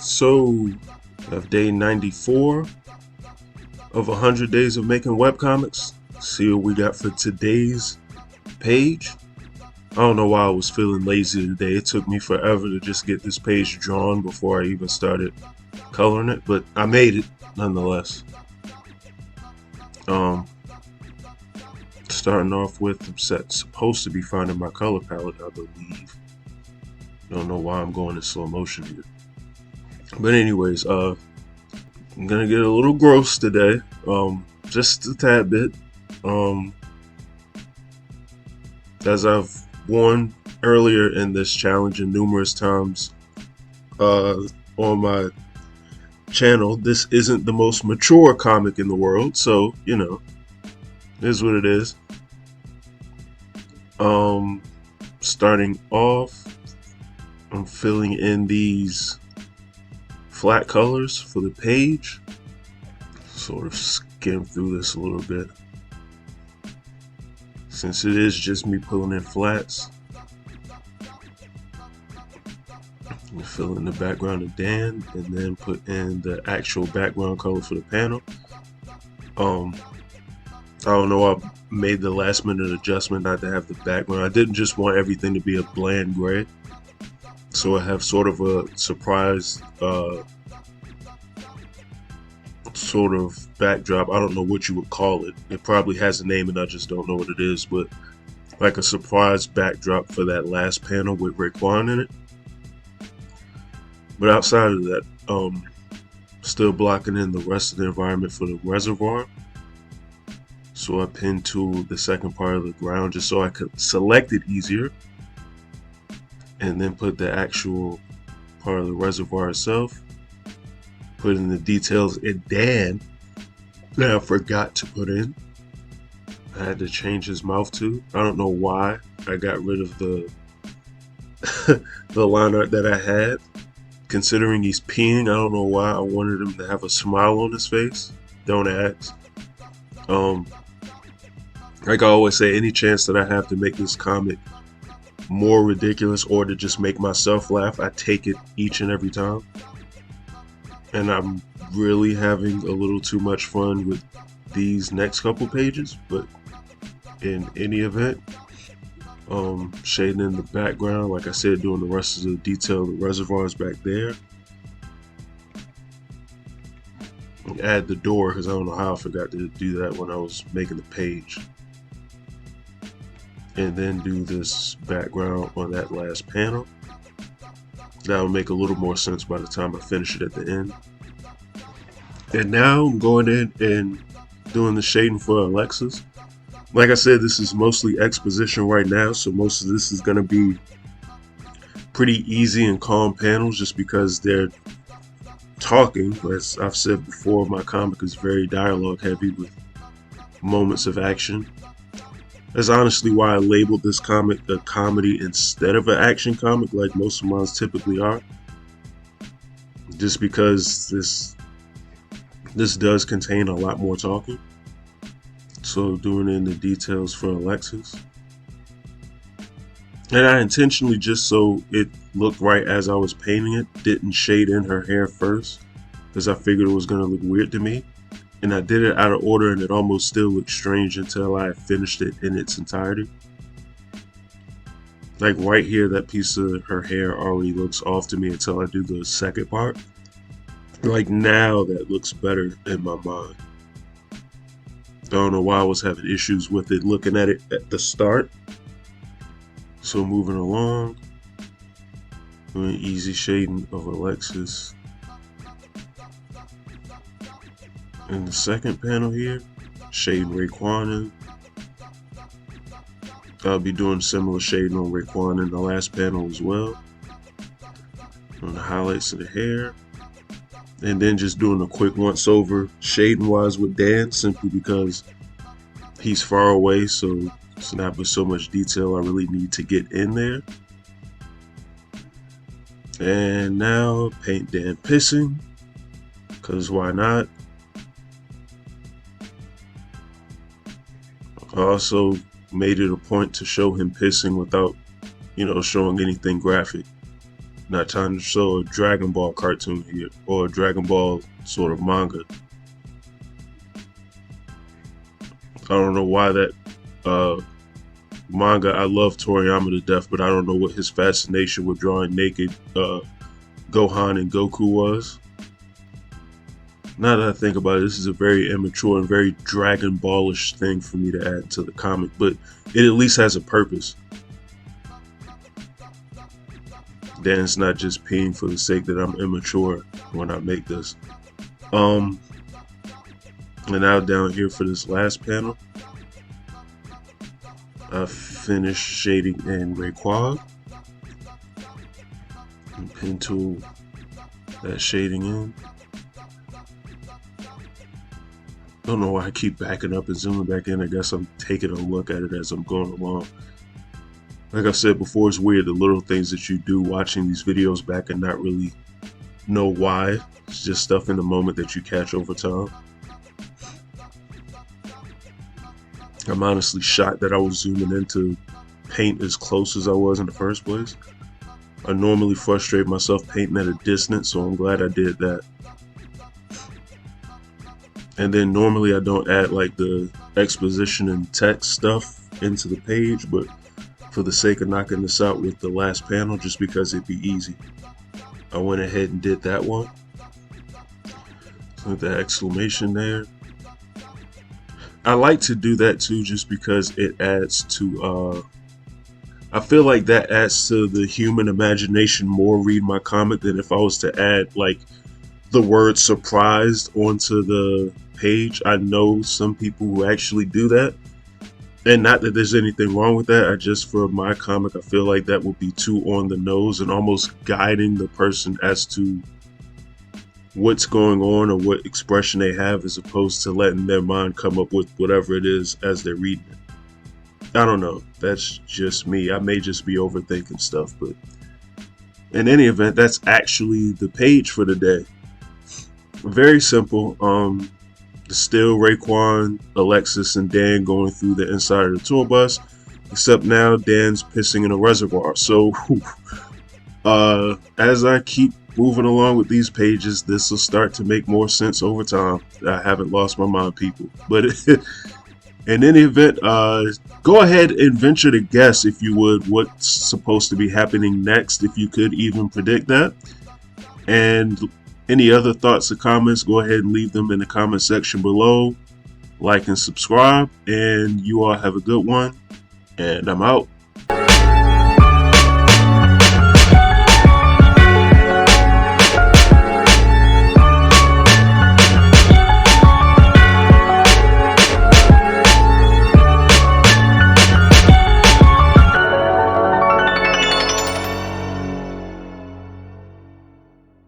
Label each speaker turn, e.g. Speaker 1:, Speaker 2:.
Speaker 1: So, of day 94 of 100 days of making webcomics. See what we got for today's page. I don't know why I was feeling lazy today. It took me forever to just get this page drawn before I even started coloring it, but I made it nonetheless. Starting off with, I'm supposed to be finding my color palette, I believe. Don't know why I'm going in slow motion here. But anyways, I'm gonna get a little gross today, just a tad bit. As I've warned earlier in this challenge and numerous times on my channel, this isn't the most mature comic in the world, so you know, it is what it is. Starting off, I'm filling in these flat colors for the page. Sort of skim through this a little bit, since it is just me pulling in flats. Fill in the background of Dann, and then put in the actual background color for the panel. I don't know, I made the last minute adjustment not to have the background. I didn't just want everything to be a bland gray, so I have sort of a surprise sort of backdrop. I don't know what you would call it. It probably has a name and I just don't know what it is, but like a surprise backdrop for that last panel with Raekwon in it. But outside of that, still blocking in the rest of the environment for the reservoir. So I pinned to the second part of the ground just so I could select it easier, and then put the actual part of the reservoir itself. Put in the details in Dann that I forgot to put in. I had to change his mouth too. I don't know why I got rid of the the line art that I had. Considering he's peeing, I don't know why I wanted him to have a smile on his face. Don't ask. Like I always say, any chance that I have to make this comic more ridiculous or to just make myself laugh, I take it each and every time. And I'm really having a little too much fun with these next couple pages, but in any event, shading in the background, like I said, doing the rest of the detail, the reservoirs back there. Add the door, because I don't know how I forgot to do that when I was making the page. And then do this background on that last panel. That'll make a little more sense by the time I finish it at the end. And now I'm going in and doing the shading for Alexis. Like I said, this is mostly exposition right now, so most of this is going to be pretty easy and calm panels just because they're talking. As I've said before, my comic is very dialogue heavy with moments of action. That's honestly why I labeled this comic a comedy instead of an action comic like most of mine typically are. Just because this does contain a lot more talking. So doing in the details for Alexis. And I intentionally, just so it looked right as I was painting it, didn't shade in her hair first, because I figured it was going to look weird to me. And I did it out of order, and it almost still looked strange until I finished it in its entirety. Like right here, that piece of her hair already looks off to me until I do the second part. Like now, that looks better in my mind. I don't know why I was having issues with it looking at it at the start. So moving along, doing easy shading of Alexis. In the second panel here, shading Raekwon in. I'll be doing similar shading on Raekwon in the last panel as well. On the highlights of the hair. And then just doing a quick once over shading wise with Dann, simply because he's far away, so it's not with so much detail I really need to get in there. And now paint Dann pissing, because why not? I also made it a point to show him pissing without, showing anything graphic. not trying to show a Dragon Ball cartoon here or a Dragon Ball sort of manga. I don't know why that manga. I love Toriyama to death, but I don't know what his fascination with drawing naked Gohan and Goku was. Now that I think about it, this is a very immature and very Dragon Ballish thing for me to add to the comic, but it at least has a purpose. Dan's not just peeing for the sake that I'm immature when I make this. And now down here for this last panel, I finished shading in Rayquaza and pen tool that shading in. Don't know why I keep backing up and zooming back in. I guess I'm taking a look at it as I'm going along. Like I said before, it's weird, the little things that you do watching these videos back and not really know why. It's just stuff in the moment that you catch over time. I'm honestly shocked that I was zooming into paint as close as I was in the first place. I normally frustrate myself painting at a distance, so I'm glad I did that. And then normally I don't add like the exposition and text stuff into the page, but for the sake of knocking this out with the last panel, just because it'd be easy, I went ahead and did that one. With the exclamation there. I like to do that too, just because it adds to, I feel like that adds to the human imagination more read my comic than if I was to add like the word surprised onto the page. I know some people who actually do that. And not that there's anything wrong with that. I just, for my comic, I feel like that would be too on the nose and almost guiding the person as to what's going on or what expression they have, as opposed to letting their mind come up with whatever it is as they're reading it. I don't know. That's just me. I may just be overthinking stuff, but in any event, that's actually the page for the day. Very simple. Still Raekwon, Alexis, and Dan going through the inside of the tour bus, except now Dan's pissing in a reservoir. So as I keep moving along with these pages, this will start to make more sense over time. I haven't lost my mind, people. But in any event, go ahead and venture to guess, if you would, what's supposed to be happening next, if you could even predict that. And any other thoughts or comments, go ahead and leave them in the comment section below. Like and subscribe, and you all have a good one, and I'm out.